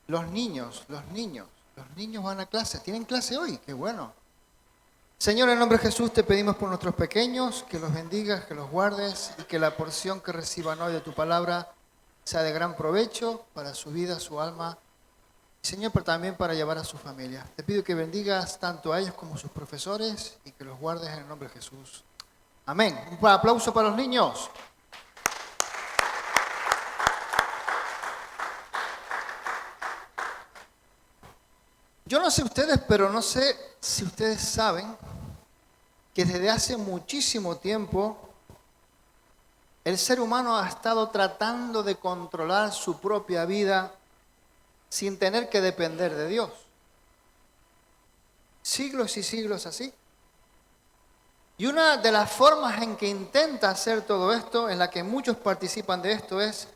Los niños van a clase. ¿Tienen clase hoy? ¡Qué bueno! Señor, en nombre de Jesús te pedimos por nuestros pequeños, que los bendigas, que los guardes y que la porción que reciban hoy de tu palabra sea de gran provecho para su vida, su alma, Señor, pero también para llevar a su familia. Te pido que bendigas tanto a ellos como a sus profesores y que los guardes en el nombre de Jesús. Amén. Un aplauso para los niños. Yo no sé ustedes, pero no sé si ustedes saben que desde hace muchísimo tiempo el ser humano ha estado tratando de controlar su propia vida sin tener que depender de Dios. Siglos y siglos así. Y una de las formas en que intenta hacer todo esto, en la que muchos participan de esto, es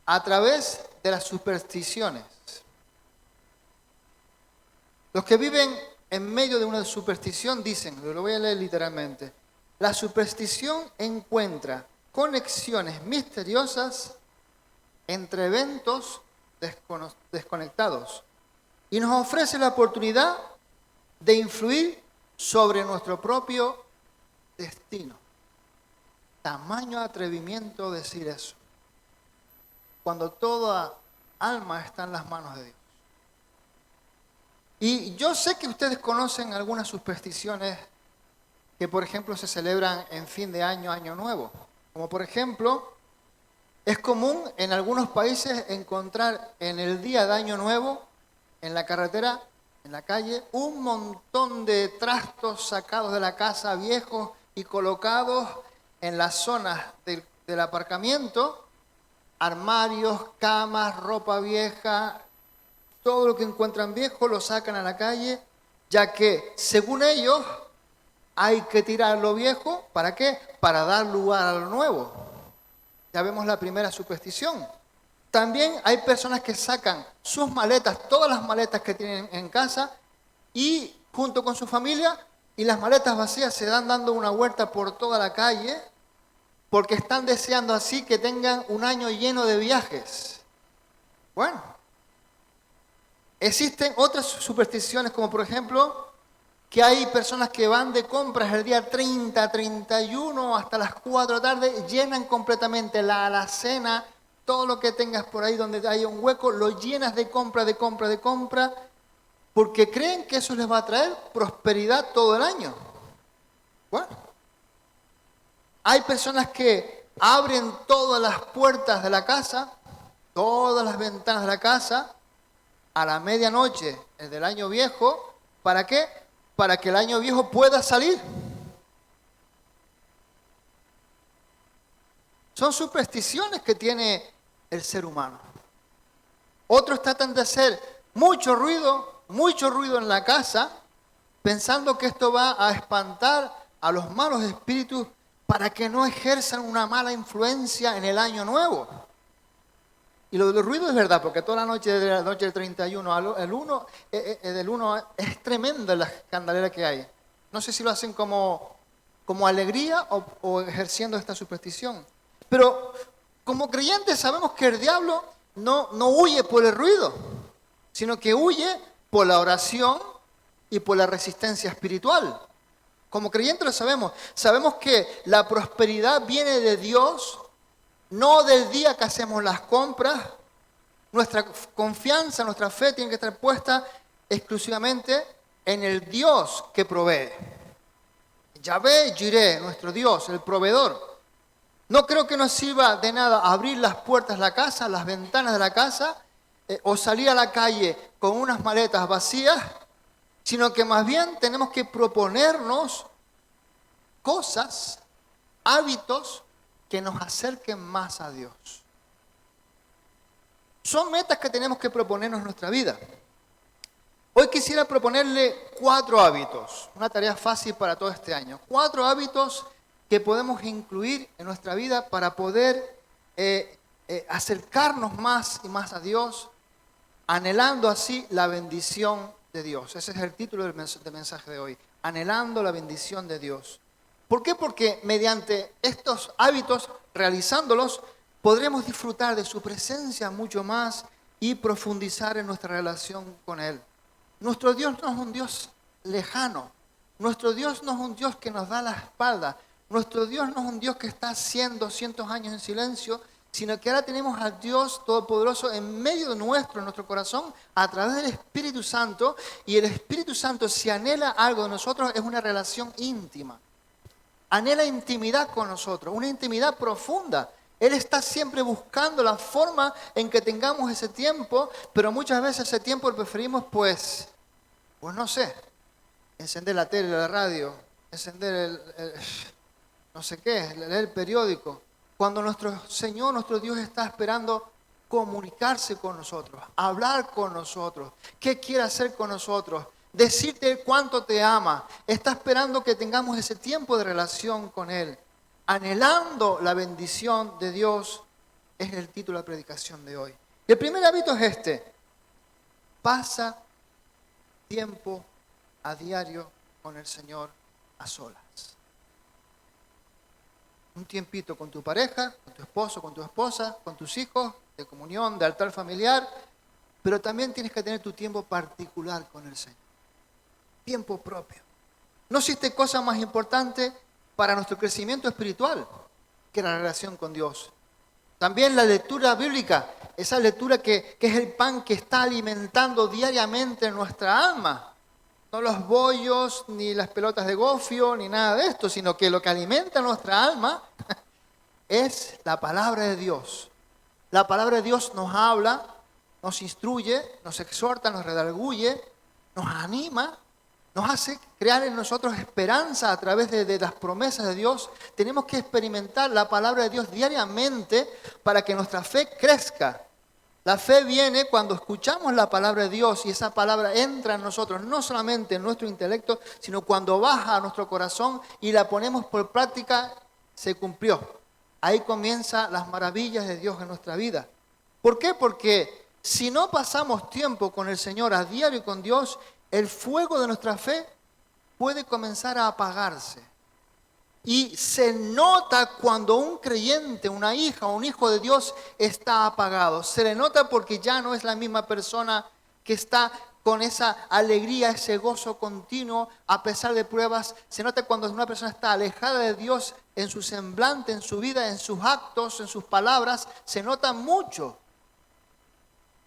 a través de las supersticiones. Los que viven en medio de una superstición dicen, lo voy a leer literalmente, la superstición encuentra conexiones misteriosas entre eventos desconectados y nos ofrece la oportunidad de influir sobre nuestro propio destino. Tamaño atrevimiento decir eso, cuando toda alma está en las manos de Dios. Y yo sé que ustedes conocen algunas supersticiones que, por ejemplo, se celebran en fin de año, año nuevo. Como por ejemplo, es común en algunos países encontrar en el día de año nuevo, en la carretera, en la calle, un montón de trastos sacados de la casa viejos y colocados en las zonas del aparcamiento, armarios, camas, ropa vieja. Todo lo que encuentran viejo lo sacan a la calle, ya que, según ellos, hay que tirar lo viejo. ¿Para qué? Para dar lugar a lo nuevo. Ya vemos la primera superstición. También hay personas que sacan sus maletas, todas las maletas que tienen en casa, y junto con su familia, y las maletas vacías se dan dando una vuelta por toda la calle, porque están deseando así que tengan un año lleno de viajes. Bueno. Existen otras supersticiones, como por ejemplo, que hay personas que van de compras el día 30, 31, hasta las 4 de la tarde, llenan completamente la alacena, todo lo que tengas por ahí donde haya un hueco, lo llenas de compra, porque creen que eso les va a traer prosperidad todo el año. Bueno, hay personas que abren todas las puertas de la casa, todas las ventanas de la casa, a la medianoche del año viejo. ¿Para qué? Para que el año viejo pueda salir. Son supersticiones que tiene el ser humano. Otros tratan de hacer mucho ruido en la casa, pensando que esto va a espantar a los malos espíritus para que no ejerzan una mala influencia en el año nuevo. Y lo del ruido es verdad, porque toda la noche del 31 del 1 es tremenda la escandalera que hay. No sé si lo hacen como alegría o ejerciendo esta superstición. Pero como creyentes sabemos que el diablo no huye por el ruido, sino que huye por la oración y por la resistencia espiritual. Como creyentes lo sabemos. Sabemos que la prosperidad viene de Dios, no del día que hacemos las compras. Nuestra confianza, nuestra fe tiene que estar puesta exclusivamente en el Dios que provee. Yahvé Jireh, nuestro Dios, el proveedor. No creo que nos sirva de nada abrir las puertas de la casa, las ventanas de la casa, o salir a la calle con unas maletas vacías, sino que más bien tenemos que proponernos cosas, hábitos que nos acerquen más a Dios. Son metas que tenemos que proponernos en nuestra vida. Hoy quisiera proponerle 4 hábitos, una tarea fácil para todo este año. 4 hábitos que podemos incluir en nuestra vida para poder acercarnos más y más a Dios, anhelando así la bendición de Dios. Ese es el título del mensaje de hoy, anhelando la bendición de Dios. ¿Por qué? Porque mediante estos hábitos, realizándolos, podremos disfrutar de su presencia mucho más y profundizar en nuestra relación con Él. Nuestro Dios no es un Dios lejano. Nuestro Dios no es un Dios que nos da la espalda. Nuestro Dios no es un Dios que está 100, 200 años en silencio, sino que ahora tenemos al Dios Todopoderoso en medio de nuestro corazón, a través del Espíritu Santo. Y el Espíritu Santo, si anhela algo de nosotros, es una relación íntima. Anhela intimidad con nosotros, una intimidad profunda. Él está siempre buscando la forma en que tengamos ese tiempo, pero muchas veces ese tiempo lo preferimos, pues no sé, encender la tele, la radio, encender no sé qué, leer el periódico. Cuando nuestro Señor, nuestro Dios está esperando comunicarse con nosotros, hablar con nosotros, qué quiere hacer con nosotros, decirte cuánto te ama. Está esperando que tengamos ese tiempo de relación con Él. Anhelando la bendición de Dios es el título de la predicación de hoy. Y el primer hábito es este: pasa tiempo a diario con el Señor a solas. Un tiempito con tu pareja, con tu esposo, con tu esposa, con tus hijos, de comunión, de altar familiar, pero también tienes que tener tu tiempo particular con el Señor. Tiempo propio. No existe cosa más importante para nuestro crecimiento espiritual que la relación con Dios. También la lectura bíblica, esa lectura que es el pan que está alimentando diariamente nuestra alma. No los bollos, ni las pelotas de gofio, ni nada de esto, sino que lo que alimenta nuestra alma es la palabra de Dios. La palabra de Dios nos habla, nos instruye, nos exhorta, nos redarguye, nos anima, nos hace crear en nosotros esperanza a través de las promesas de Dios. Tenemos que experimentar la palabra de Dios diariamente para que nuestra fe crezca. La fe viene cuando escuchamos la palabra de Dios y esa palabra entra en nosotros, no solamente en nuestro intelecto, sino cuando baja a nuestro corazón y la ponemos por práctica, se cumplió. Ahí comienzan las maravillas de Dios en nuestra vida. ¿Por qué? Porque si no pasamos tiempo con el Señor a diario con Dios, el fuego de nuestra fe puede comenzar a apagarse. Y se nota cuando un creyente, una hija o un hijo de Dios está apagado. Se le nota porque ya no es la misma persona que está con esa alegría, ese gozo continuo a pesar de pruebas. Se nota cuando una persona está alejada de Dios en su semblante, en su vida, en sus actos, en sus palabras. Se nota mucho.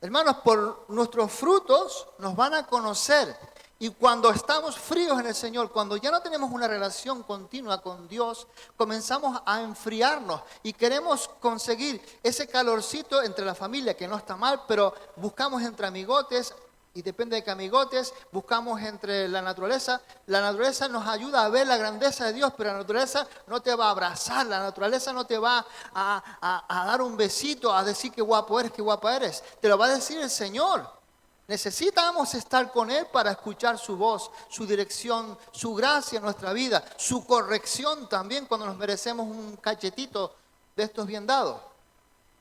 Hermanos, por nuestros frutos nos van a conocer. Y cuando estamos fríos en el Señor, cuando ya no tenemos una relación continua con Dios, comenzamos a enfriarnos y queremos conseguir ese calorcito entre la familia, que no está mal, pero buscamos entre amigotes, y depende de qué amigotes, buscamos entre la naturaleza. La naturaleza nos ayuda a ver la grandeza de Dios, pero la naturaleza no te va a abrazar, la naturaleza no te va a dar un besito, a decir qué guapo eres, qué guapa eres. Te lo va a decir el Señor. Necesitamos estar con Él para escuchar su voz, su dirección, su gracia en nuestra vida, su corrección también cuando nos merecemos un cachetito de estos bien dados.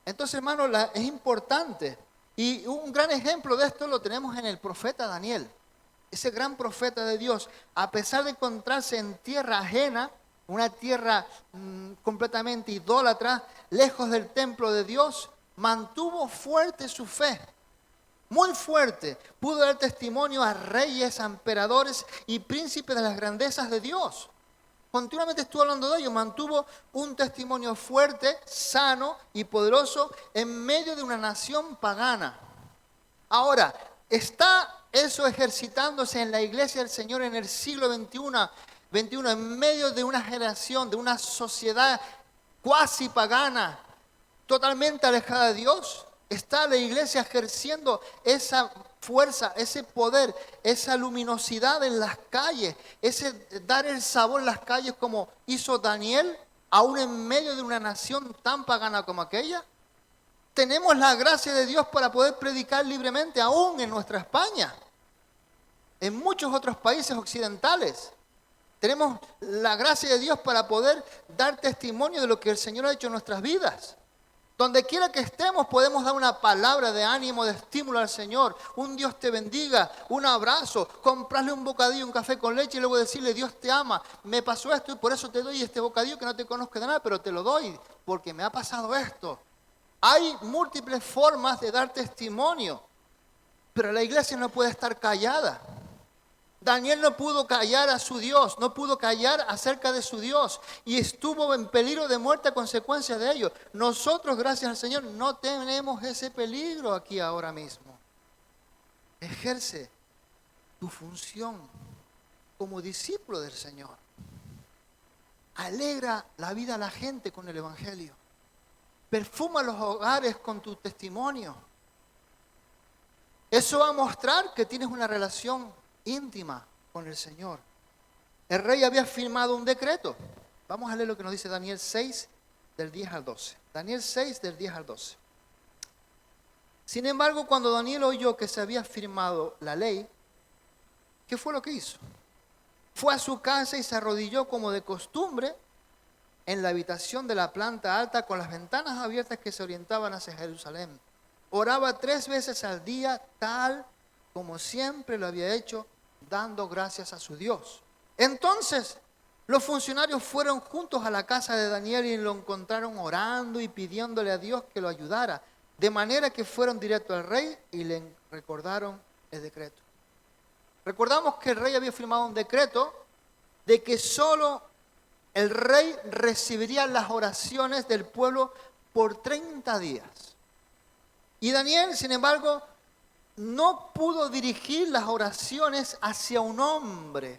Entonces, hermano, es importante. Y un gran ejemplo de esto lo tenemos en el profeta Daniel. Ese gran profeta de Dios, a pesar de encontrarse en tierra ajena, una tierra completamente idólatra, lejos del templo de Dios, mantuvo fuerte su fe. Muy fuerte, pudo dar testimonio a reyes, a emperadores y príncipes de las grandezas de Dios. Continuamente estuvo hablando de ello, mantuvo un testimonio fuerte, sano y poderoso en medio de una nación pagana. Ahora, ¿está eso ejercitándose en la iglesia del Señor en el siglo XXI, en medio de una generación, de una sociedad cuasi pagana, totalmente alejada de Dios? ¿Está la iglesia ejerciendo esa fuerza, ese poder, esa luminosidad en las calles, ese dar el sabor en las calles como hizo Daniel, aún en medio de una nación tan pagana como aquella? Tenemos la gracia de Dios para poder predicar libremente aún en nuestra España, en muchos otros países occidentales. Tenemos la gracia de Dios para poder dar testimonio de lo que el Señor ha hecho en nuestras vidas. Donde quiera que estemos podemos dar una palabra de ánimo, de estímulo al Señor. Un Dios te bendiga, un abrazo, comprarle un bocadillo, un café con leche y luego decirle Dios te ama. Me pasó esto y por eso te doy este bocadillo que no te conozco de nada, pero te lo doy porque me ha pasado esto. Hay múltiples formas de dar testimonio, pero la iglesia no puede estar callada. Daniel no pudo callar a su Dios, no pudo callar acerca de su Dios y estuvo en peligro de muerte a consecuencia de ello. Nosotros, gracias al Señor, no tenemos ese peligro aquí ahora mismo. Ejerce tu función como discípulo del Señor. Alegra la vida a la gente con el Evangelio. Perfuma los hogares con tu testimonio. Eso va a mostrar que tienes una relación íntima con el Señor. El rey había firmado un decreto. Vamos a leer lo que nos dice Daniel 6, del 10 al 12. Daniel 6, del 10 al 12. Sin embargo, cuando Daniel oyó que se había firmado la ley, ¿qué fue lo que hizo? Fue a su casa y se arrodilló como de costumbre en la habitación de la planta alta con las ventanas abiertas que se orientaban hacia Jerusalén. Oraba 3 veces al día, tal como siempre lo había hecho, dando gracias a su Dios. Entonces los funcionarios fueron juntos a la casa de Daniel y lo encontraron orando y pidiéndole a Dios que lo ayudara. De manera que fueron directo al rey y le recordaron el decreto. Recordamos que el rey había firmado un decreto de que solo el rey recibiría las oraciones del pueblo por 30 días. Y Daniel, sin embargo, no pudo dirigir las oraciones hacia un hombre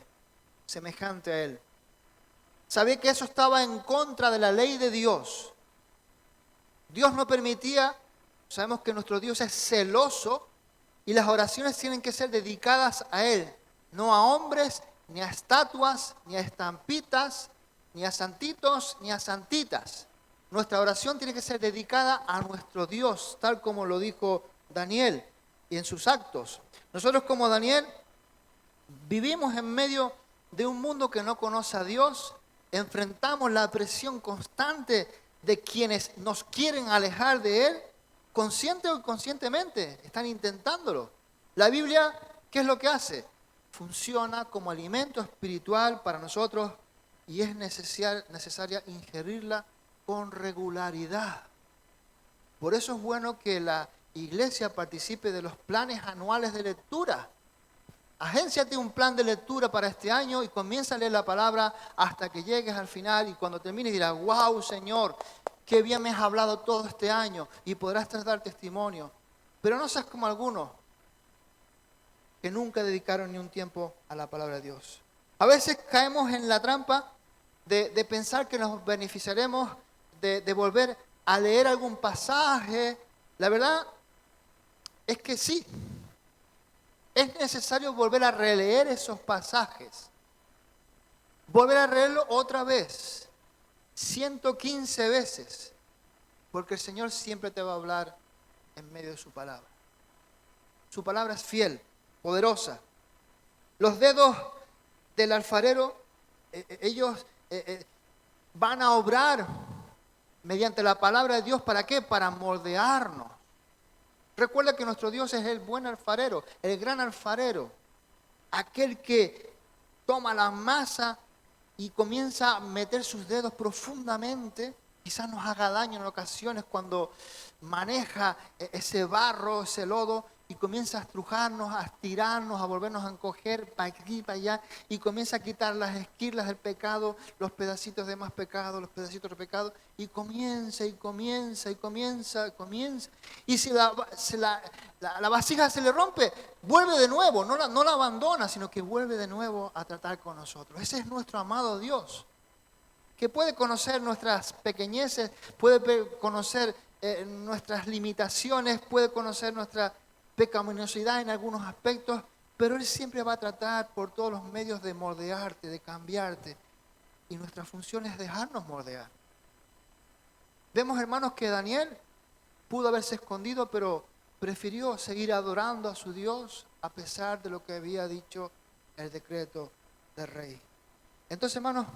semejante a él. Sabía que eso estaba en contra de la ley de Dios. Dios no permitía, sabemos que nuestro Dios es celoso y las oraciones tienen que ser dedicadas a Él, no a hombres, ni a estatuas, ni a estampitas, ni a santitos, ni a santitas. Nuestra oración tiene que ser dedicada a nuestro Dios, tal como lo dijo Daniel y en sus actos. Nosotros como Daniel vivimos en medio de un mundo que no conoce a Dios, enfrentamos la presión constante de quienes nos quieren alejar de Él, consciente o inconscientemente, están intentándolo. La Biblia, ¿qué es lo que hace? Funciona como alimento espiritual para nosotros y es necesaria ingerirla con regularidad. Por eso es bueno que la iglesia participe de los planes anuales de lectura. Agénciate un plan de lectura para este año y comienza a leer la palabra hasta que llegues al final y cuando termines dirás, wow, Señor, qué bien me has hablado todo este año y podrás dar testimonio. Pero no seas como algunos que nunca dedicaron ni un tiempo a la palabra de Dios. A veces caemos en la trampa de pensar que nos beneficiaremos de volver a leer algún pasaje. La verdad es que sí. Es necesario volver a releer esos pasajes. Volver a leerlo otra vez. 115 veces. Porque el Señor siempre te va a hablar en medio de su palabra. Su palabra es fiel, poderosa. Los dedos del alfarero, ellos van a obrar mediante la palabra de Dios. ¿Para qué? Para moldearnos. Recuerda que nuestro Dios es el buen alfarero, el gran alfarero. Aquel que toma la masa y comienza a meter sus dedos profundamente. Quizás nos haga daño en ocasiones cuando maneja ese barro, ese lodo, y comienza a estrujarnos, a estirarnos, a volvernos a encoger para aquí, para allá, y comienza a quitar las esquirlas del pecado, los pedacitos de más pecado, los pedacitos de pecado, y comienza. Y si la vasija se le rompe, vuelve de nuevo, no la abandona, sino que vuelve de nuevo a tratar con nosotros. Ese es nuestro amado Dios, que puede conocer nuestras pequeñeces, puede conocer nuestras limitaciones, puede conocer nuestra pecaminosidad en algunos aspectos, pero Él siempre va a tratar por todos los medios de moldearte, de cambiarte. Y nuestra función es dejarnos moldear. Vemos, hermanos, que Daniel pudo haberse escondido, pero prefirió seguir adorando a su Dios a pesar de lo que había dicho el decreto del rey. Entonces, hermanos,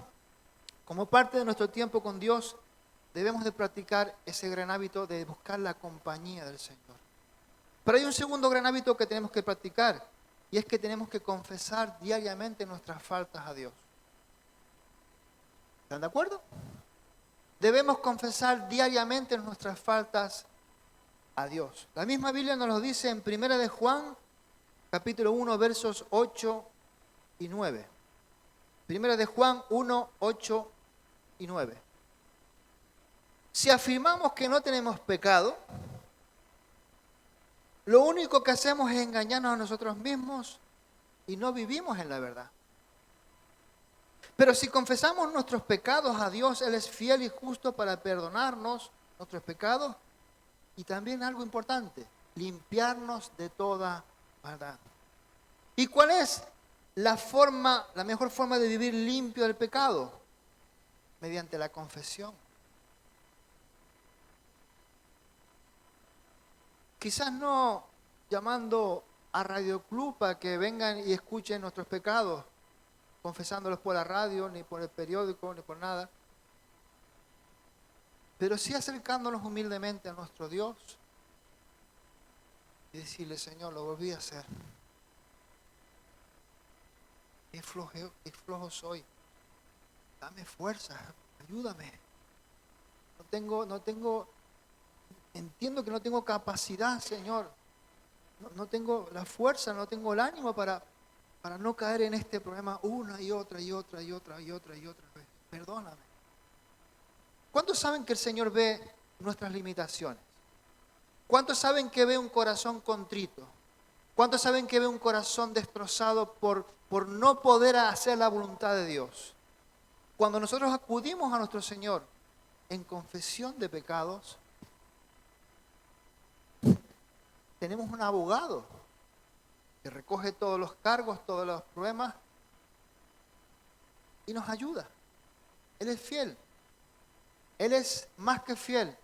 como parte de nuestro tiempo con Dios, debemos de practicar ese gran hábito de buscar la compañía del Señor. Pero hay un segundo gran hábito que tenemos que practicar, y es que tenemos que confesar diariamente nuestras faltas a Dios. ¿Están de acuerdo? Debemos confesar diariamente nuestras faltas a Dios. La misma Biblia nos lo dice en 1 de Juan, capítulo 1, versos 8 y 9. 1 de Juan 1, 8 y 9. Si afirmamos que no tenemos pecado, lo único que hacemos es engañarnos a nosotros mismos y no vivimos en la verdad. Pero si confesamos nuestros pecados a Dios, Él es fiel y justo para perdonarnos nuestros pecados y también algo importante, limpiarnos de toda maldad. ¿Y cuál es la mejor forma de vivir limpio del pecado? Mediante la confesión. Quizás no llamando a Radio Club para que vengan y escuchen nuestros pecados, confesándolos por la radio, ni por el periódico, ni por nada. Pero sí acercándonos humildemente a nuestro Dios y decirle, Señor, lo volví a hacer. Qué flojo soy. Dame fuerza, ayúdame. Entiendo que no tengo capacidad, Señor. No tengo la fuerza, no tengo el ánimo para no caer en este problema una y otra vez. Perdóname. ¿Cuántos saben que el Señor ve nuestras limitaciones? ¿Cuántos saben que ve un corazón contrito? ¿Cuántos saben que ve un corazón destrozado por no poder hacer la voluntad de Dios? Cuando nosotros acudimos a nuestro Señor en confesión de pecados, tenemos un abogado que recoge todos los cargos, todos los problemas y nos ayuda. Él es fiel. Él es más que fiel.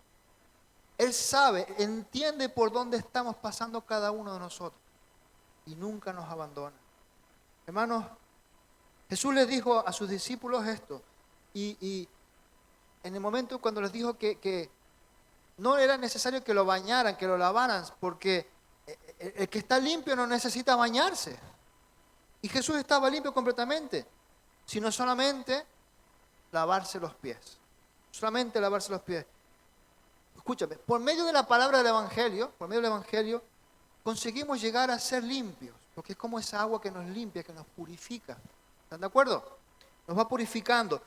Él sabe, entiende por dónde estamos pasando cada uno de nosotros y nunca nos abandona. Hermanos, Jesús les dijo a sus discípulos esto y en el momento cuando les dijo que no era necesario que lo bañaran, que lo lavaran, porque el que está limpio no necesita bañarse. Y Jesús estaba limpio completamente, sino solamente lavarse los pies. Solamente lavarse los pies. Escúchame, por medio de la palabra del Evangelio, conseguimos llegar a ser limpios, porque es como esa agua que nos limpia, que nos purifica. ¿Están de acuerdo? Nos va purificando.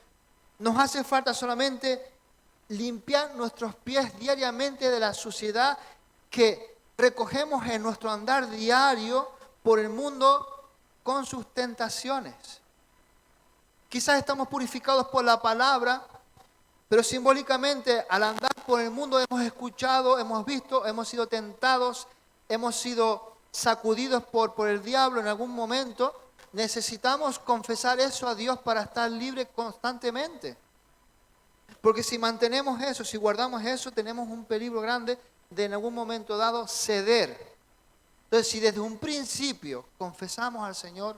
Nos hace falta solamente limpiar nuestros pies diariamente de la suciedad que recogemos en nuestro andar diario por el mundo con sus tentaciones. Quizás estamos purificados por la palabra, pero simbólicamente al andar por el mundo hemos escuchado, hemos visto, hemos sido tentados, hemos sido sacudidos por el diablo en algún momento. Necesitamos confesar eso a Dios para estar libres constantemente. Porque si mantenemos eso, si guardamos eso, tenemos un peligro grande de en algún momento dado ceder. Entonces, si desde un principio confesamos al Señor,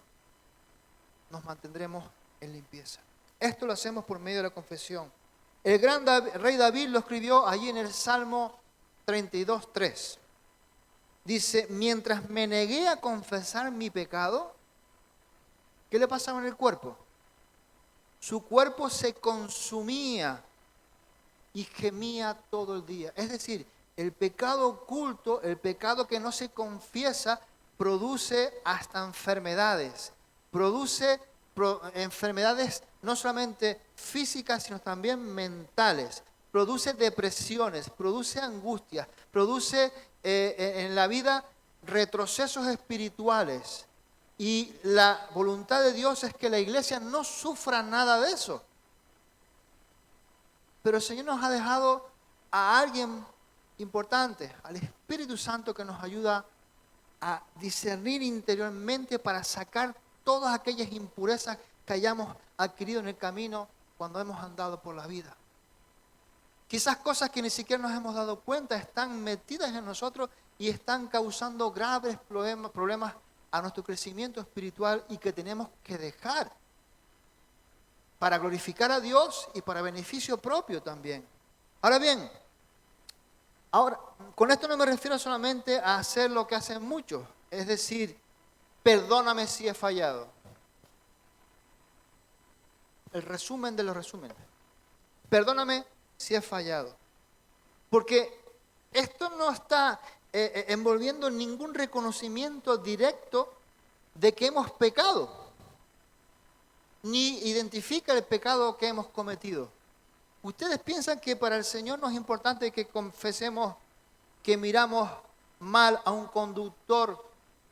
nos mantendremos en limpieza. Esto lo hacemos por medio de la confesión. El gran rey David lo escribió allí en el Salmo 32:3. Dice, mientras me negué a confesar mi pecado, ¿qué le pasaba en el cuerpo? Su cuerpo se consumía y gemía todo el día. Es decir, el pecado oculto, el pecado que no se confiesa, produce hasta enfermedades. Produce enfermedades no solamente físicas, sino también mentales. Produce depresiones, produce angustias, produce en la vida retrocesos espirituales. Y la voluntad de Dios es que la iglesia no sufra nada de eso. Pero el Señor nos ha dejado a alguien importante, al Espíritu Santo, que nos ayuda a discernir interiormente para sacar todas aquellas impurezas que hayamos adquirido en el camino cuando hemos andado por la vida. Quizás cosas que ni siquiera nos hemos dado cuenta están metidas en nosotros y están causando graves problemas a nuestro crecimiento espiritual y que tenemos que dejar para glorificar a Dios y para beneficio propio también. Ahora bien, con esto no me refiero solamente a hacer lo que hacen muchos, es decir, perdóname si he fallado. El resumen de los resúmenes. Perdóname si he fallado. Porque esto no está envolviendo ningún reconocimiento directo de que hemos pecado, ni identifica el pecado que hemos cometido. ¿Ustedes piensan que para el Señor no es importante que confesemos que miramos mal a un conductor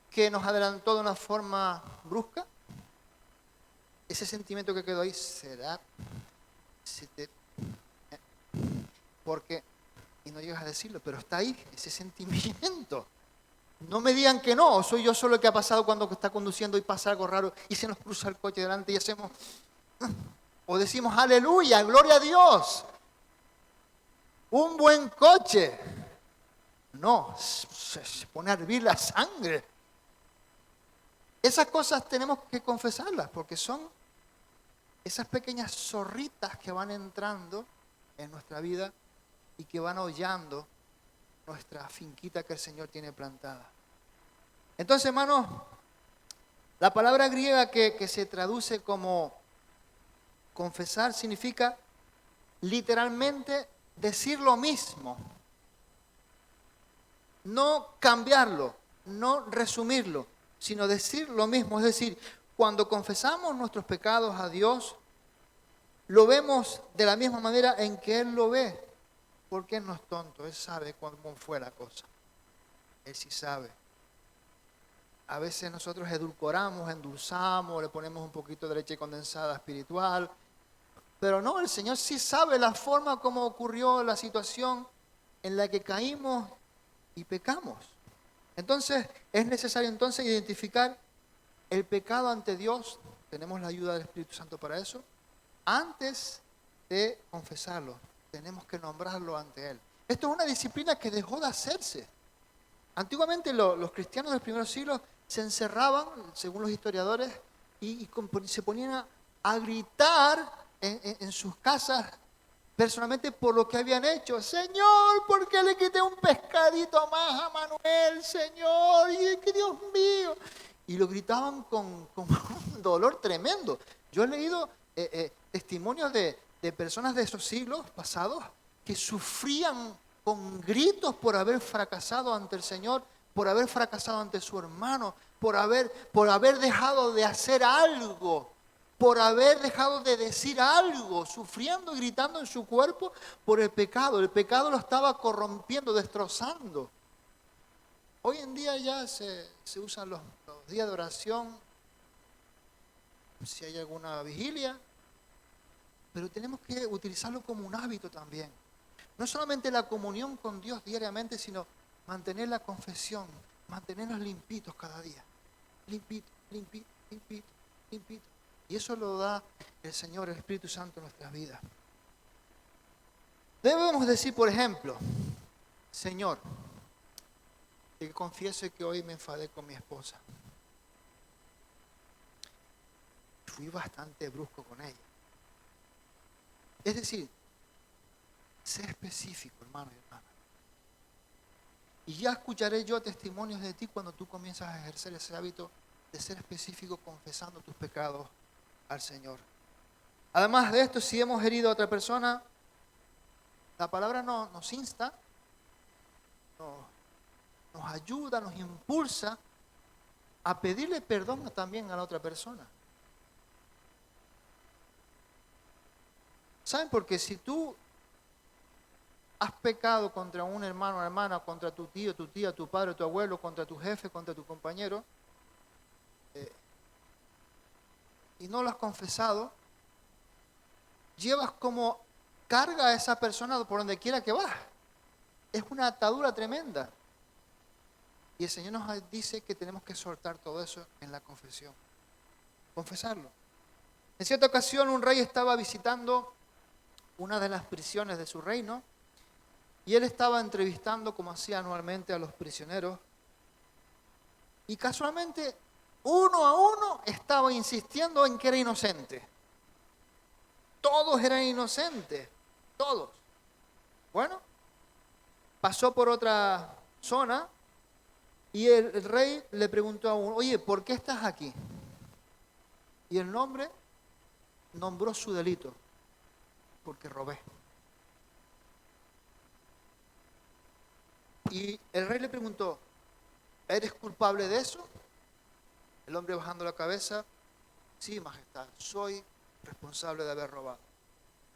que nos adelantó de una forma brusca? Ese sentimiento que quedó ahí, ¿será? Porque, y no llegas a decirlo, pero está ahí, ese sentimiento. No me digan que no, o soy yo solo el que ha pasado cuando está conduciendo y pasa algo raro y se nos cruza el coche delante y hacemos, o decimos aleluya, gloria a Dios. Un buen coche. No, se pone a hervir la sangre. Esas cosas tenemos que confesarlas porque son esas pequeñas zorritas que van entrando en nuestra vida y que van hollando nuestra finquita que el Señor tiene plantada. Entonces, hermanos, la palabra griega que se traduce como confesar significa literalmente decir lo mismo, no cambiarlo, no resumirlo, sino decir lo mismo. Es decir, cuando confesamos nuestros pecados a Dios, lo vemos de la misma manera en que Él lo ve, porque Él no es tonto, Él sabe cómo fue la cosa, Él sí sabe. A veces nosotros edulcoramos, endulzamos, le ponemos un poquito de leche condensada espiritual, pero no, el Señor sí sabe la forma como ocurrió la situación en la que caímos y pecamos. Entonces, es necesario entonces identificar el pecado ante Dios. Tenemos la ayuda del Espíritu Santo para eso. Antes de confesarlo, tenemos que nombrarlo ante Él. Esto es una disciplina que dejó de hacerse. Antiguamente los cristianos del primer siglo se encerraban, según los historiadores, y se ponían a gritar en sus casas personalmente por lo que habían hecho. Señor, ¿por qué le quité un pescadito más a Manuel, Señor? Y que Dios mío. Y lo gritaban con un dolor tremendo. Yo he leído testimonios de personas de esos siglos pasados que sufrían con gritos por haber fracasado ante el Señor, por haber fracasado ante su hermano, por haber dejado de hacer algo, por haber dejado de decir algo, sufriendo y gritando en su cuerpo por el pecado. El pecado lo estaba corrompiendo, destrozando. Hoy en día ya se usan los días de oración, si hay alguna vigilia, pero tenemos que utilizarlo como un hábito también. No solamente la comunión con Dios diariamente, sino mantener la confesión, mantenernos limpitos cada día. Limpito, limpito, limpito, limpito. Y eso lo da el Señor, el Espíritu Santo en nuestras vidas. Debemos decir, por ejemplo, Señor, que confiese que hoy me enfadé con mi esposa. Fui bastante brusco con ella. Es decir, sé específico, hermano y hermana. Y ya escucharé yo testimonios de ti cuando tú comienzas a ejercer ese hábito de ser específico confesando tus pecados al Señor. Además de esto, si hemos herido a otra persona, la palabra nos insta, nos ayuda, nos impulsa a pedirle perdón también a la otra persona. ¿Saben? Porque si tú has pecado contra un hermano o hermana, contra tu tío, tu tía, tu padre, tu abuelo, contra tu jefe, contra tu compañero, y no lo has confesado, llevas como carga a esa persona por donde quiera que vas. Es una atadura tremenda. Y el Señor nos dice que tenemos que soltar todo eso en la confesión. Confesarlo. En cierta ocasión un rey estaba visitando una de las prisiones de su reino y él estaba entrevistando, como hacía anualmente, a los prisioneros. Y casualmente, uno a uno estaba insistiendo en que era inocente. Todos eran inocentes, todos. Bueno, pasó por otra zona y el rey le preguntó a uno, oye, ¿por qué estás aquí? Y el nombró su delito, porque robé. Y el rey le preguntó, ¿eres culpable de eso? El hombre bajando la cabeza, sí, majestad, soy responsable de haber robado.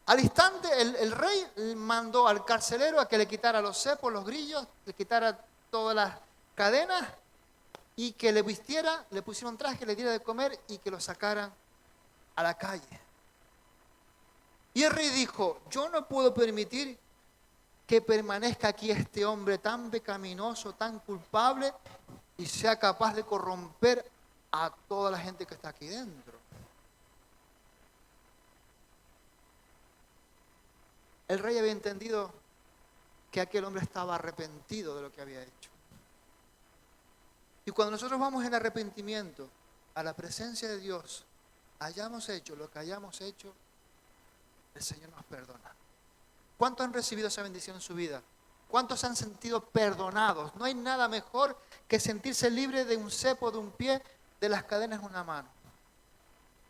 Al instante el rey mandó al carcelero a que le quitara los cepos, los grillos, le quitara todas las cadenas y que le vistiera, le pusiera un traje, le diera de comer y que lo sacaran a la calle. Y el rey dijo, yo no puedo permitir que permanezca aquí este hombre tan pecaminoso, tan culpable y sea capaz de corromper a toda la gente que está aquí dentro. El rey había entendido que aquel hombre estaba arrepentido de lo que había hecho. Y cuando nosotros vamos en arrepentimiento a la presencia de Dios, hayamos hecho lo que hayamos hecho, el Señor nos perdona. ¿Cuántos han recibido esa bendición en su vida? ¿Cuántos se han sentido perdonados? No hay nada mejor que sentirse libre de un cepo, de un pie, de las cadenas en una mano.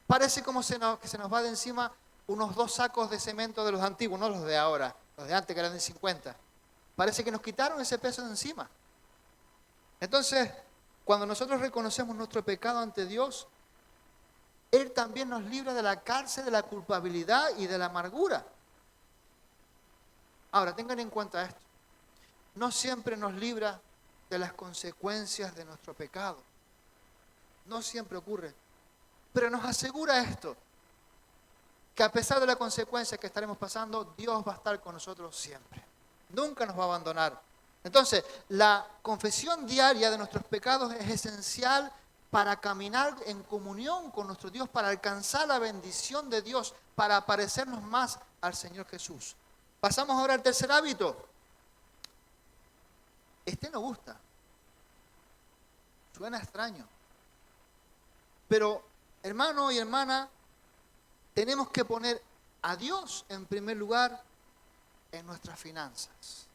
Parece como que se nos va de encima unos 2 sacos de cemento de los antiguos, no los de ahora, los de antes que eran de 50. Parece que nos quitaron ese peso de encima. Entonces, cuando nosotros reconocemos nuestro pecado ante Dios, Él también nos libra de la cárcel, de la culpabilidad y de la amargura. Ahora, tengan en cuenta esto. No siempre nos libra de las consecuencias de nuestro pecado. No siempre ocurre. Pero nos asegura esto, que a pesar de la consecuencia que estaremos pasando, Dios va a estar con nosotros siempre. Nunca nos va a abandonar. Entonces, la confesión diaria de nuestros pecados es esencial para caminar en comunión con nuestro Dios, para alcanzar la bendición de Dios, para parecernos más al Señor Jesús. Pasamos ahora al tercer hábito. Este no gusta. Suena extraño. Pero, hermano y hermana, tenemos que poner a Dios en primer lugar en nuestras finanzas.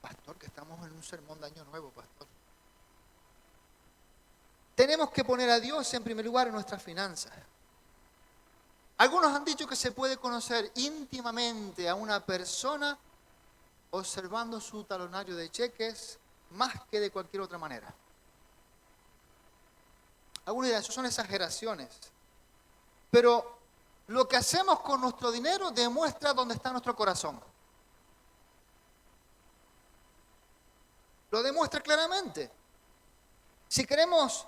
Pastor, que estamos en un sermón de Año Nuevo, pastor. Tenemos que poner a Dios en primer lugar en nuestras finanzas. Algunos han dicho que se puede conocer íntimamente a una persona observando su talonario de cheques más que de cualquier otra manera. Algunos dirán, eso son exageraciones. Pero lo que hacemos con nuestro dinero demuestra dónde está nuestro corazón. Lo demuestra claramente. Si queremos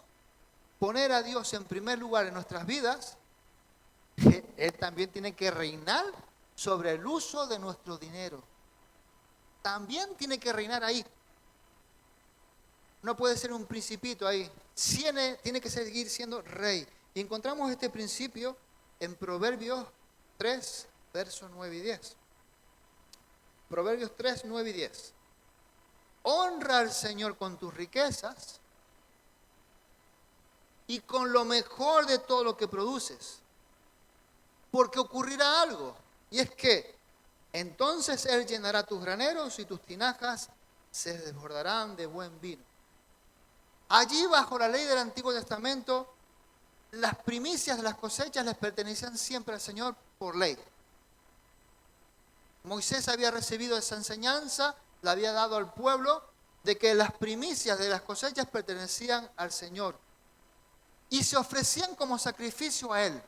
poner a Dios en primer lugar en nuestras vidas, Él también tiene que reinar sobre el uso de nuestro dinero. También tiene que reinar ahí. No puede ser un principito ahí. Tiene que seguir siendo rey. Y encontramos este principio en Proverbios 3, versos 9 y 10. Proverbios 3, 9 y 10. Honra al Señor con tus riquezas y con lo mejor de todo lo que produces. Porque ocurrirá algo. Y es que entonces Él llenará tus graneros y tus tinajas se desbordarán de buen vino. Allí, bajo la ley del Antiguo Testamento, las primicias de las cosechas les pertenecían siempre al Señor por ley. Moisés había recibido esa enseñanza, la había dado al pueblo, de que las primicias de las cosechas pertenecían al Señor. Y se ofrecían como sacrificio a Él.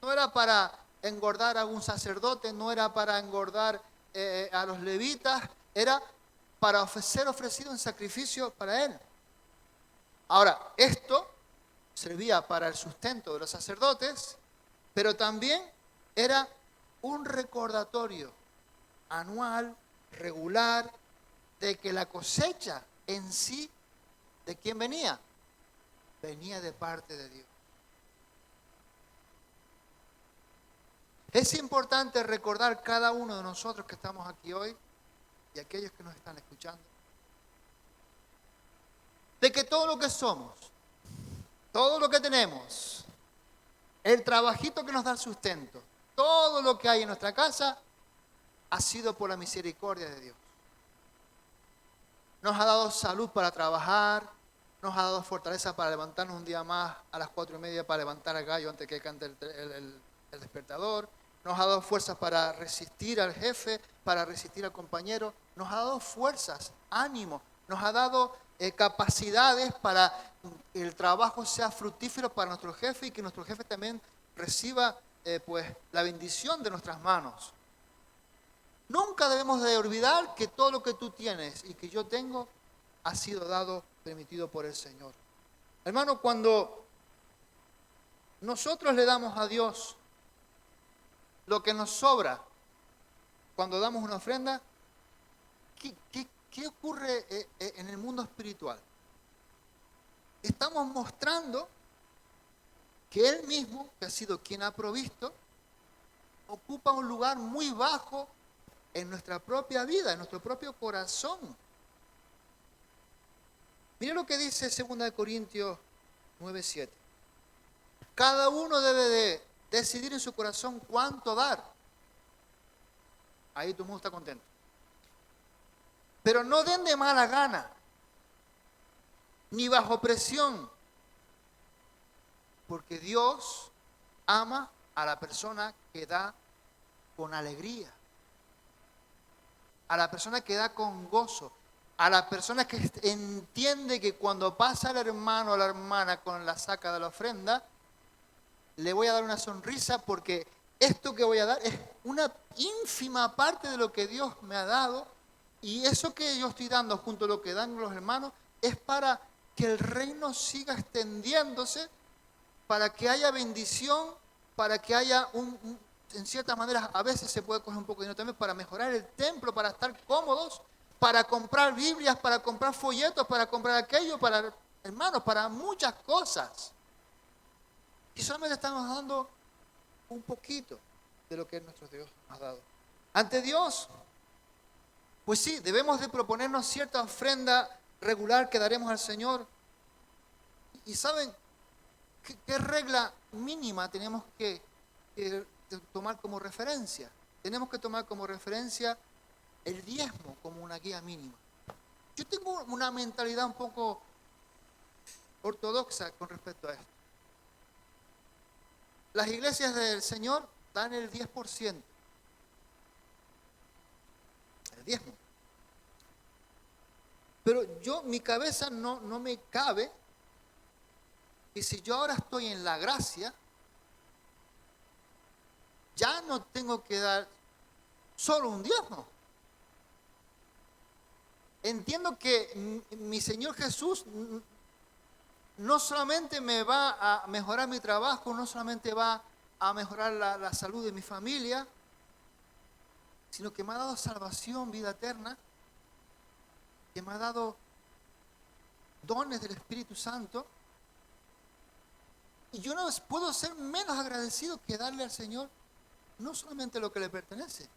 No era para engordar a un sacerdote, no era para engordar a los levitas, era para ser ofrecido en sacrificio para Él. Ahora, esto servía para el sustento de los sacerdotes, pero también era un recordatorio anual, regular, de que la cosecha en sí, ¿de quién venía? Venía de parte de Dios. Es importante recordar cada uno de nosotros que estamos aquí hoy y aquellos que nos están escuchando, de que todo lo que somos, todo lo que tenemos, el trabajito que nos da el sustento, todo lo que hay en nuestra casa, ha sido por la misericordia de Dios. Nos ha dado salud para trabajar, nos ha dado fortaleza para levantarnos un día más a las 4:30 para levantar al gallo antes que cante el despertador. nos ha dado fuerzas para resistir al jefe, para resistir al compañero, nos ha dado fuerzas, ánimo, nos ha dado capacidades para que el trabajo sea fructífero para nuestro jefe y que nuestro jefe también reciba pues la bendición de nuestras manos. Nunca debemos de olvidar que todo lo que tú tienes y que yo tengo ha sido dado, permitido por el Señor. Hermano, cuando nosotros le damos a Dios lo que nos sobra, cuando damos una ofrenda, ¿qué ocurre en el mundo espiritual? Estamos mostrando que Él mismo, que ha sido quien ha provisto, ocupa un lugar muy bajo en nuestra propia vida, en nuestro propio corazón. Mire lo que dice 2 Corintios 9:7. Cada uno debe de decidir en su corazón cuánto dar. Ahí todo el mundo está contento. Pero no den de mala gana, ni bajo presión, porque Dios ama a la persona que da con alegría, a la persona que da con gozo, a la persona que entiende que cuando pasa el hermano o la hermana con la saca de la ofrenda, le voy a dar una sonrisa porque esto que voy a dar es una ínfima parte de lo que Dios me ha dado, y eso que yo estoy dando junto a lo que dan los hermanos es para que el reino siga extendiéndose, para que haya bendición, para que haya en ciertas maneras, a veces se puede coger un poco de dinero también para mejorar el templo, para estar cómodos, para comprar Biblias, para comprar folletos, para comprar aquello, para, hermanos, para muchas cosas. Y solamente estamos dando un poquito de lo que nuestro Dios nos ha dado. Ante Dios, pues sí, debemos de proponernos cierta ofrenda regular que daremos al Señor. Y ¿saben qué regla mínima tenemos que tomar como referencia? Tenemos que tomar como referencia el diezmo como una guía mínima. Yo tengo una mentalidad un poco ortodoxa con respecto a esto. Las iglesias del Señor dan el 10%. El diezmo. Pero mi cabeza no me cabe que si yo ahora estoy en la gracia, ya no tengo que dar solo un diezmo. Entiendo que mi Señor Jesús no solamente me va a mejorar mi trabajo, no solamente va a mejorar la salud de mi familia, sino que me ha dado salvación, vida eterna, que me ha dado dones del Espíritu Santo. Y yo no puedo ser menos agradecido que darle al Señor no solamente lo que le pertenece,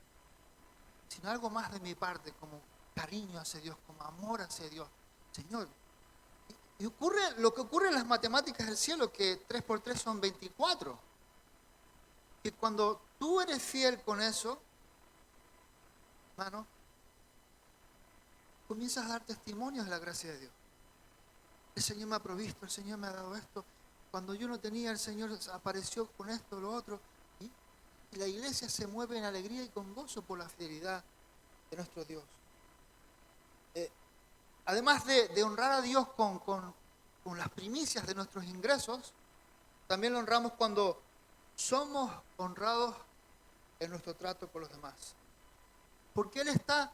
sino algo más de mi parte, como cariño hacia Dios, como amor hacia Dios. Señor, y ocurre lo que ocurre en las matemáticas del cielo, que 3 por 3 son 24. Que cuando tú eres fiel con eso, hermano, comienzas a dar testimonios de la gracia de Dios. El Señor me ha provisto, el Señor me ha dado esto. Cuando yo no tenía, el Señor apareció con esto, lo otro. Y la iglesia se mueve en alegría y con gozo por la fidelidad de nuestro Dios. Además de honrar a Dios con las primicias de nuestros ingresos, también lo honramos cuando somos honrados en nuestro trato con los demás. Porque Él está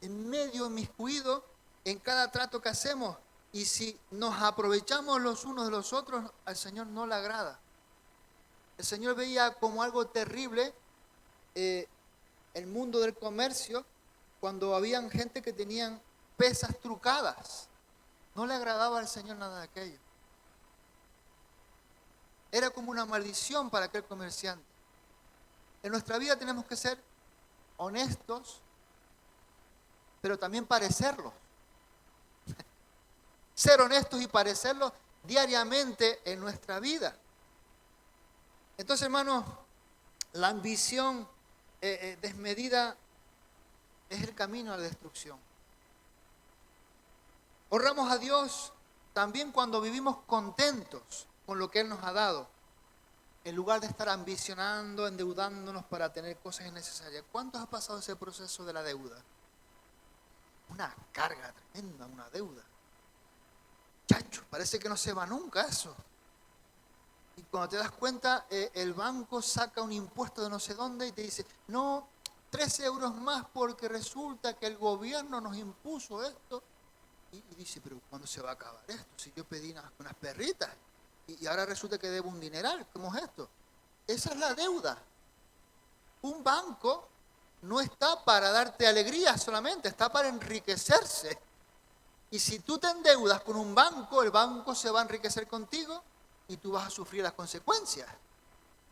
en medio, inmiscuido en cada trato que hacemos. Y si nos aprovechamos los unos de los otros, al Señor no le agrada. El Señor veía como algo terrible el mundo del comercio cuando habían gente que tenían pesas trucadas. No le agradaba al Señor nada de aquello. Era como una maldición para aquel comerciante. En nuestra vida tenemos que ser honestos, pero también parecerlo. Ser honestos y parecerlo diariamente en nuestra vida. Entonces, hermanos, la ambición desmedida es el camino a la destrucción. Honramos a Dios también cuando vivimos contentos con lo que Él nos ha dado. En lugar de estar ambicionando, endeudándonos para tener cosas innecesarias. ¿Cuántos ha pasado ese proceso de la deuda? Una carga tremenda, una deuda. Chacho, parece que no se va nunca eso. Y cuando te das cuenta, el banco saca un impuesto de no sé dónde y te dice, no, 13 euros más porque resulta que el gobierno nos impuso esto. Y dice, pero ¿cuándo se va a acabar esto? Si yo pedí unas perritas y ahora resulta que debo un dineral, ¿cómo es esto? Esa es la deuda. Un banco no está para darte alegría solamente, está para enriquecerse. Y si tú te endeudas con un banco, el banco se va a enriquecer contigo y tú vas a sufrir las consecuencias.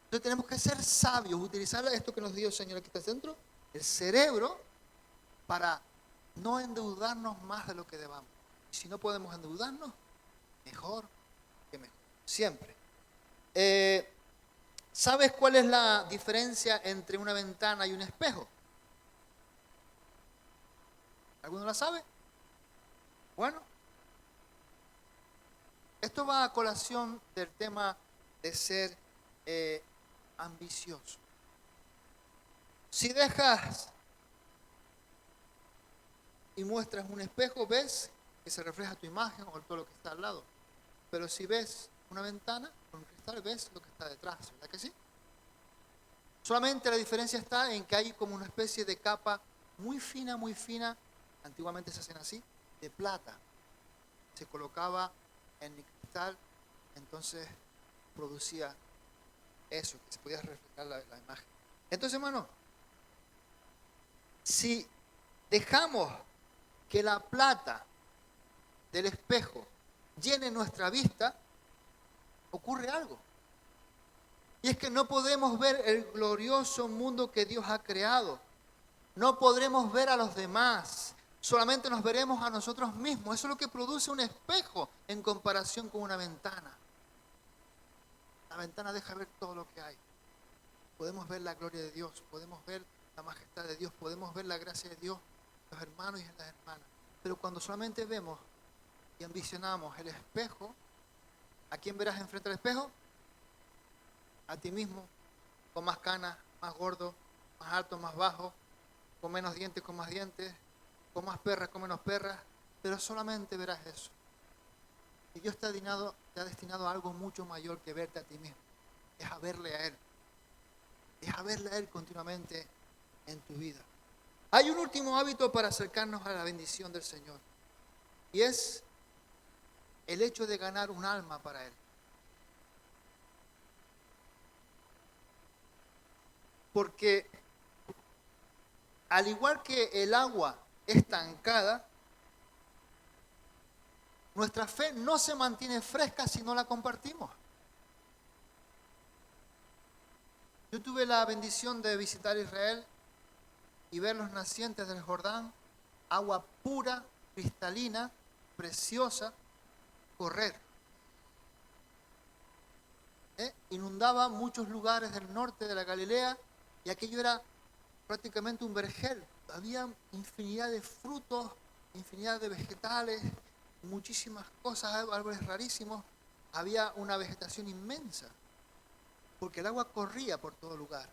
Entonces tenemos que ser sabios, utilizar esto que nos dio el Señor aquí dentro, el cerebro, para no endeudarnos más de lo que debamos. Y si no podemos endeudarnos, mejor que mejor. Siempre. ¿Sabes cuál es la diferencia entre una ventana y un espejo? ¿Alguno la sabe? Bueno, esto va a colación del tema de ser ambicioso. Si dejas y muestras un espejo, ves que se refleja tu imagen o todo lo que está al lado. Pero si ves una ventana con un cristal, ves lo que está detrás, ¿verdad que sí? Solamente la diferencia está en que hay como una especie de capa muy fina, antiguamente se hacen así, de plata. Se colocaba en el cristal, entonces producía eso, que se podía reflejar la imagen. Entonces, hermano, si dejamos que la plata del espejo llene nuestra vista, ocurre algo. Y es que no podemos ver el glorioso mundo que Dios ha creado. No podremos ver a los demás. Solamente nos veremos a nosotros mismos. Eso es lo que produce un espejo en comparación con una ventana. La ventana deja ver todo lo que hay. Podemos ver la gloria de Dios, podemos ver la majestad de Dios, podemos ver la gracia de Dios en los hermanos y en las hermanas. Pero cuando solamente vemos y ambicionamos el espejo, ¿a quién verás enfrente del espejo? A ti mismo, con más canas, más gordo, más alto, más bajo, con menos dientes, con más dientes, con más perras, con menos perras, pero solamente verás eso. Y Dios te ha destinado a algo mucho mayor que verte a ti mismo. Es a verle a Él. Es a verle a Él continuamente en tu vida. Hay un último hábito para acercarnos a la bendición del Señor. Y es el hecho de ganar un alma para Él. Porque al igual que el agua estancada, nuestra fe no se mantiene fresca si no la compartimos. Yo tuve la bendición de visitar Israel y ver los nacientes del Jordán, agua pura, cristalina, preciosa, correr. Inundaba muchos lugares del norte de la Galilea y aquello era prácticamente un vergel. Había infinidad de frutos, infinidad de vegetales, muchísimas cosas, árboles rarísimos. Había una vegetación inmensa, porque el agua corría por todo lugar.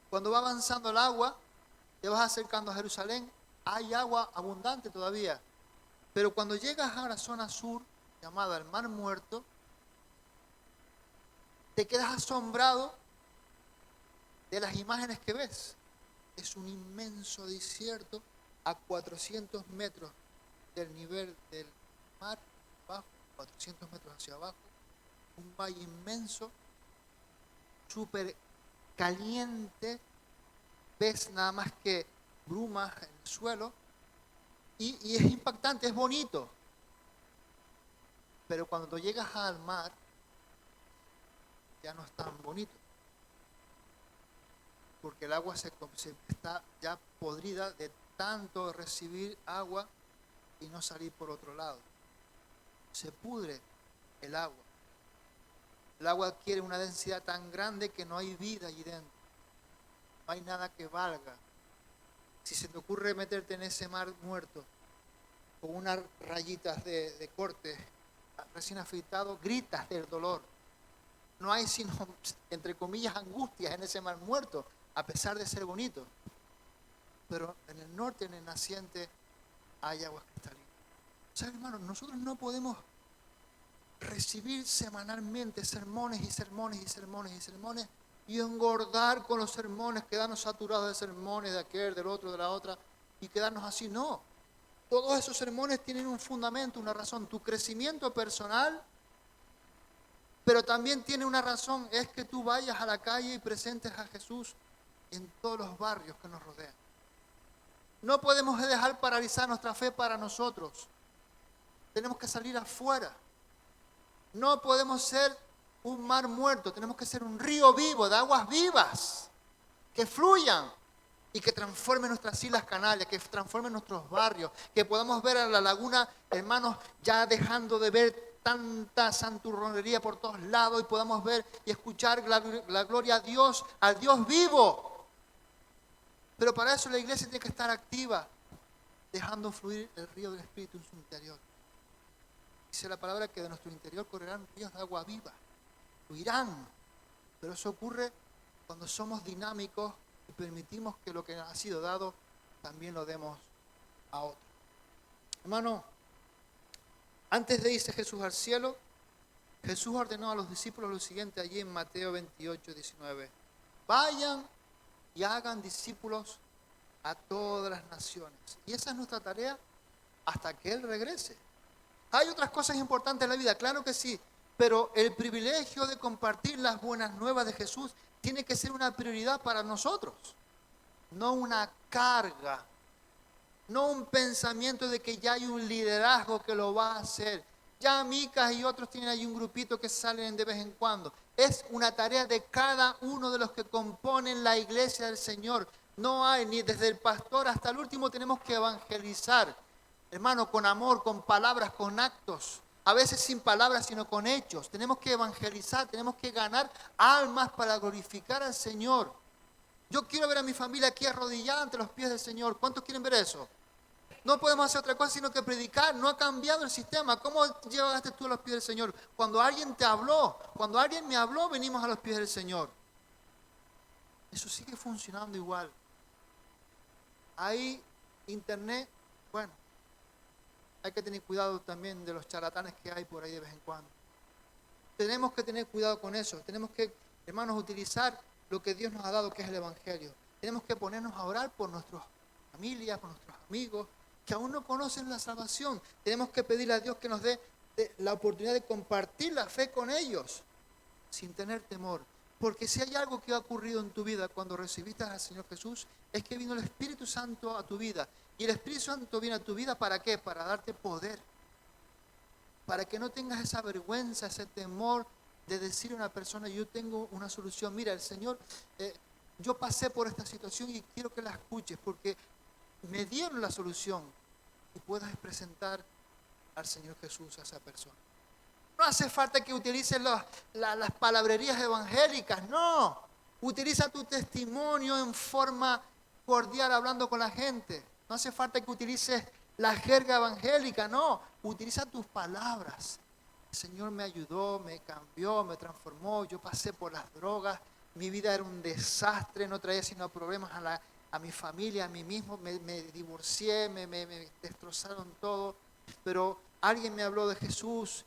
Cuando va avanzando el agua, te vas acercando a Jerusalén, hay agua abundante todavía. Pero cuando llegas a la zona sur, llamada el Mar Muerto, te quedas asombrado de las imágenes que ves. Es un inmenso desierto a 400 metros del nivel del mar, abajo, 400 metros hacia abajo, un valle inmenso, súper caliente, ves nada más que brumas en el suelo, y es impactante, es bonito. Pero cuando llegas al mar, ya no es tan bonito. Porque el agua se está ya podrida de tanto recibir agua y no salir por otro lado. Se pudre el agua. El agua adquiere una densidad tan grande que no hay vida allí dentro. No hay nada que valga. Si se te ocurre meterte en ese mar muerto con unas rayitas de corte recién afeitado, gritas del dolor. no hay sino, entre comillas, angustias en ese mar muerto, a pesar de ser bonito. Pero en el norte, en el naciente, hay aguas cristalinas. ¿Saben, hermanos? Nosotros no podemos recibir semanalmente sermones y sermones y sermones y sermones y engordar con los sermones, quedarnos saturados de sermones de aquel, del otro, de la otra y quedarnos así. No. Todos esos sermones tienen un fundamento, una razón. Tu crecimiento personal, pero también tiene una razón, es que tú vayas a la calle y presentes a Jesús en todos los barrios que nos rodean. No podemos dejar paralizar nuestra fe para nosotros. Tenemos que salir afuera. No podemos ser un mar muerto, tenemos que ser un río vivo, de aguas vivas, que fluyan y que transformen nuestras islas Canarias, que transformen nuestros barrios, que podamos ver a la laguna, hermanos, ya dejando de ver tanta santurronería por todos lados y podamos ver y escuchar la gloria a Dios, al Dios vivo. Pero para eso la iglesia tiene que estar activa, dejando fluir el río del Espíritu en su interior. Dice la palabra que de nuestro interior correrán ríos de agua viva, fluirán. Pero eso ocurre cuando somos dinámicos y permitimos que lo que ha sido dado también lo demos a otros. Hermano, antes de irse Jesús al cielo, Jesús ordenó a los discípulos lo siguiente allí en Mateo 28, 19. Vayan y hagan discípulos a todas las naciones. Y esa es nuestra tarea hasta que Él regrese. ¿Hay otras cosas importantes en la vida? Claro que sí, pero el privilegio de compartir las buenas nuevas de Jesús tiene que ser una prioridad para nosotros, no una carga, no un pensamiento de que ya hay un liderazgo que lo va a hacer. Ya Micas y otros tienen ahí un grupito que salen de vez en cuando. Es una tarea de cada uno de los que componen la iglesia del Señor. No hay, ni desde el pastor hasta el último, tenemos que evangelizar. Hermano, con amor, con palabras, con actos. A veces sin palabras, sino con hechos. Tenemos que evangelizar, tenemos que ganar almas para glorificar al Señor. Yo quiero ver a mi familia aquí arrodillada ante los pies del Señor. ¿Cuántos quieren ver eso? No podemos hacer otra cosa sino que predicar. No ha cambiado el sistema. ¿Cómo llegaste tú a los pies del Señor? Cuando alguien te habló, cuando alguien me habló, venimos a los pies del Señor. Eso sigue funcionando igual. Hay internet, bueno, hay que tener cuidado también de los charlatanes que hay por ahí de vez en cuando. Tenemos que tener cuidado con eso. Tenemos que, hermanos, utilizar lo que Dios nos ha dado, que es el Evangelio. Tenemos que ponernos a orar por nuestras familias, por nuestros amigos, que aún no conocen la salvación. Tenemos que pedirle a Dios que nos dé la oportunidad de compartir la fe con ellos, sin tener temor. Porque si hay algo que ha ocurrido en tu vida cuando recibiste al Señor Jesús, es que vino el Espíritu Santo a tu vida. Y el Espíritu Santo viene a tu vida ¿para qué? Para darte poder. Para que no tengas esa vergüenza, ese temor de decir a una persona, yo tengo una solución. Mira, el Señor, yo pasé por esta situación y quiero que la escuches porque me dieron la solución. Y puedas presentar al Señor Jesús a esa persona. No hace falta que utilices las palabrerías evangélicas, no. Utiliza tu testimonio en forma cordial hablando con la gente. No hace falta que utilices la jerga evangélica, no. Utiliza tus palabras. El Señor me ayudó, me cambió, me transformó. Yo pasé por las drogas. Mi vida era un desastre, no traía sino problemas a mi familia, a mí mismo. Me divorcié, me destrozaron todo. Pero alguien me habló de Jesús.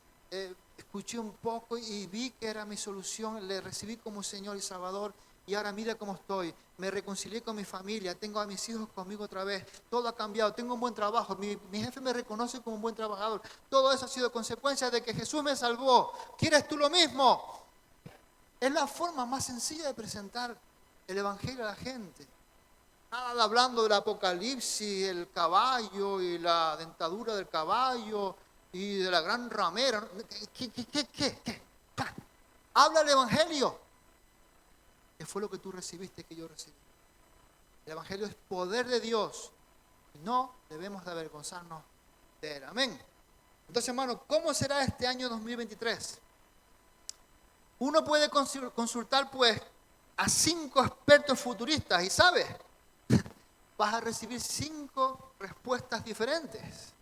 Escuché un poco y vi que era mi solución, le recibí como Señor y Salvador y ahora mira cómo estoy, me reconcilié con mi familia, tengo a mis hijos conmigo otra vez, todo ha cambiado, tengo un buen trabajo, mi jefe me reconoce como un buen trabajador, todo eso ha sido consecuencia de que Jesús me salvó. ¿Quieres tú lo mismo? Es la forma más sencilla de presentar el Evangelio a la gente. Nada hablando del Apocalipsis, el caballo y la dentadura del caballo y de la gran ramera. ¿Qué? Habla el Evangelio. ¿Qué fue lo que tú recibiste que yo recibí? El Evangelio es poder de Dios. Y no debemos de avergonzarnos de él. Amén. Entonces, hermano, ¿cómo será este año 2023? Uno puede consultar, pues, a 5 expertos futuristas y ¿sabes? Vas a recibir 5 respuestas diferentes.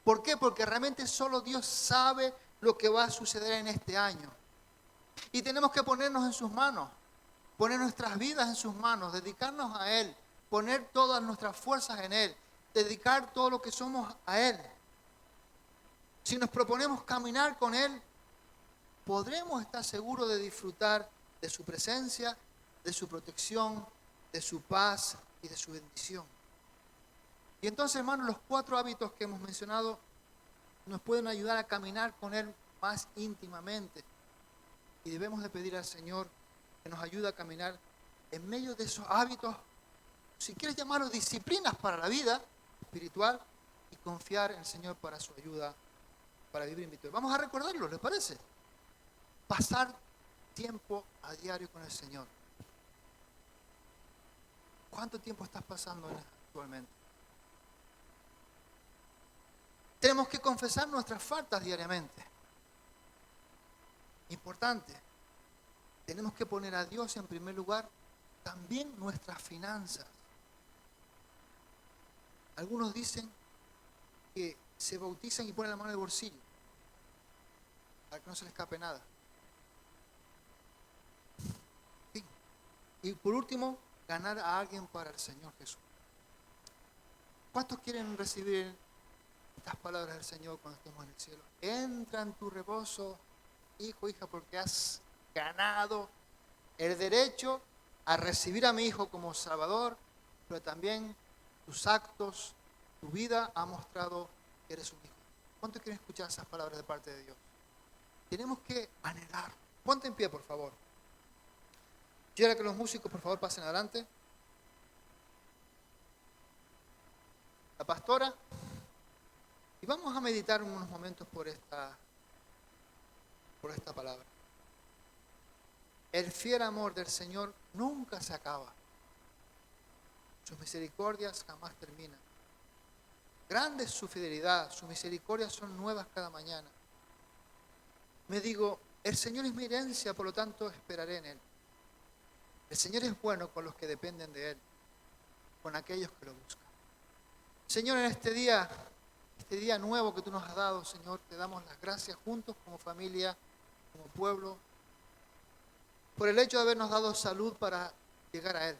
¿Por qué? Porque realmente solo Dios sabe lo que va a suceder en este año. Y tenemos que ponernos en sus manos, poner nuestras vidas en sus manos, dedicarnos a Él, poner todas nuestras fuerzas en Él, dedicar todo lo que somos a Él. Si nos proponemos caminar con Él, podremos estar seguros de disfrutar de su presencia, de su protección, de su paz y de su bendición. Y entonces, hermanos, los 4 hábitos que hemos mencionado nos pueden ayudar a caminar con Él más íntimamente. Y debemos de pedir al Señor que nos ayude a caminar en medio de esos hábitos, si quieres llamarlos disciplinas para la vida espiritual, y confiar en el Señor para su ayuda, para vivir en victoria. Vamos a recordarlo, ¿les parece? Pasar tiempo a diario con el Señor. ¿Cuánto tiempo estás pasando actualmente? Tenemos que confesar nuestras faltas diariamente. Importante. Tenemos que poner a Dios en primer lugar, también nuestras finanzas. Algunos dicen que se bautizan y ponen la mano en el bolsillo para que no se les escape nada. Sí. Y por último, ganar a alguien para el Señor Jesús. ¿Cuántos quieren recibir estas palabras del Señor cuando estemos en el cielo? Entra en tu reposo, hijo, hija, porque has ganado el derecho a recibir a mi hijo como Salvador, pero también tus actos, tu vida ha mostrado que eres un hijo. ¿Cuántos quieren escuchar esas palabras de parte de Dios? Tenemos que anhelar. Ponte en pie, por favor. Quiero que los músicos, por favor, pasen adelante. La pastora. Y vamos a meditar unos momentos por esta palabra. El fiel amor del Señor nunca se acaba. Sus misericordias jamás terminan. Grande es su fidelidad, sus misericordias son nuevas cada mañana. Me digo, el Señor es mi herencia, por lo tanto esperaré en Él. El Señor es bueno con los que dependen de Él, con aquellos que lo buscan. Señor, en este día nuevo que tú nos has dado, Señor, te damos las gracias juntos como familia, como pueblo, por el hecho de habernos dado salud para llegar a Él,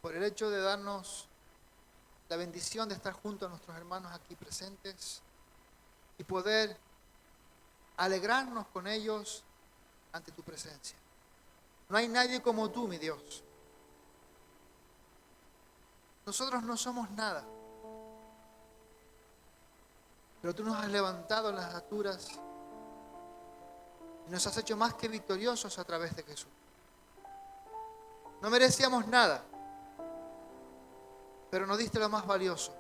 por el hecho de darnos la bendición de estar junto a nuestros hermanos aquí presentes y poder alegrarnos con ellos ante tu presencia. No hay nadie como tú, mi Dios. Nosotros no somos nada, pero tú nos has levantado en las alturas y nos has hecho más que victoriosos a través de Jesús. No merecíamos nada, pero nos diste lo más valioso.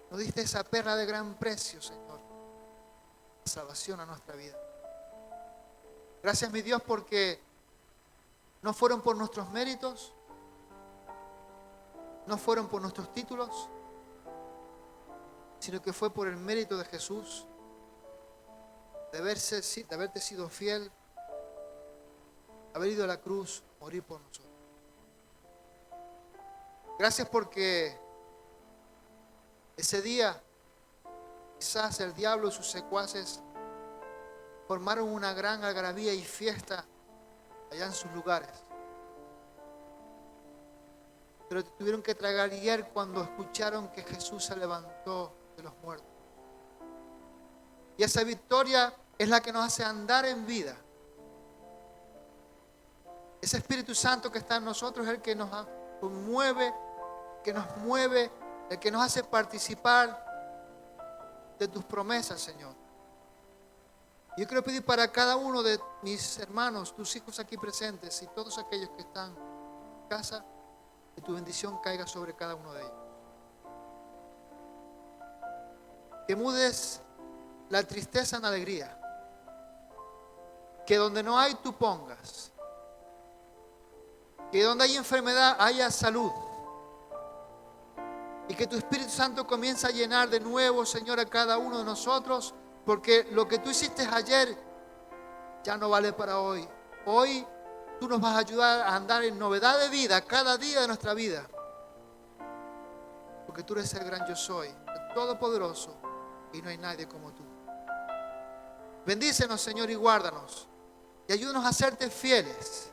Nos diste esa perla de gran precio, Señor, la salvación a nuestra vida. Gracias, mi Dios, porque no fueron por nuestros méritos, no fueron por nuestros títulos, sino que fue por el mérito de Jesús, de haberte sido fiel, haber ido a la cruz, morir por nosotros. Gracias porque ese día quizás el diablo y sus secuaces formaron una gran algarabía y fiesta allá en sus lugares. Pero tuvieron que tragar hiel cuando escucharon que Jesús se levantó de los muertos. Y esa victoria es la que nos hace andar en vida. Ese Espíritu Santo que está en nosotros es el que nos conmueve, que nos mueve, el que nos hace participar de tus promesas, Señor. Yo quiero pedir para cada uno de mis hermanos, tus hijos aquí presentes y todos aquellos que están en casa, que tu bendición caiga sobre cada uno de ellos. Que mudes la tristeza en alegría. Que donde no hay, tú pongas. Que donde hay enfermedad, haya salud. Y que tu Espíritu Santo comience a llenar de nuevo, Señor, a cada uno de nosotros, porque lo que tú hiciste ayer ya no vale para hoy. Hoy tú nos vas a ayudar a andar en novedad de vida cada día de nuestra vida. Porque tú eres el gran yo soy, el todopoderoso, y no hay nadie como tú. Bendícenos, Señor, y guárdanos. Y ayúdanos a serte fieles.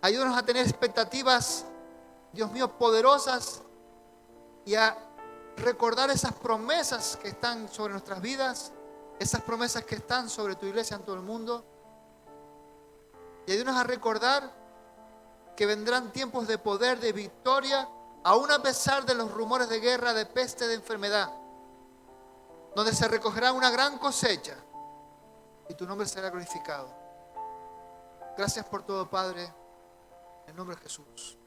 Ayúdanos a tener expectativas, Dios mío, poderosas, y a recordar esas promesas que están sobre nuestras vidas, esas promesas que están sobre tu iglesia en todo el mundo. Y ayúdanos a recordar que vendrán tiempos de poder, de victoria, aún a pesar de los rumores de guerra, de peste, de enfermedad, donde se recogerá una gran cosecha y tu nombre será glorificado. Gracias por todo, Padre, en el nombre de Jesús.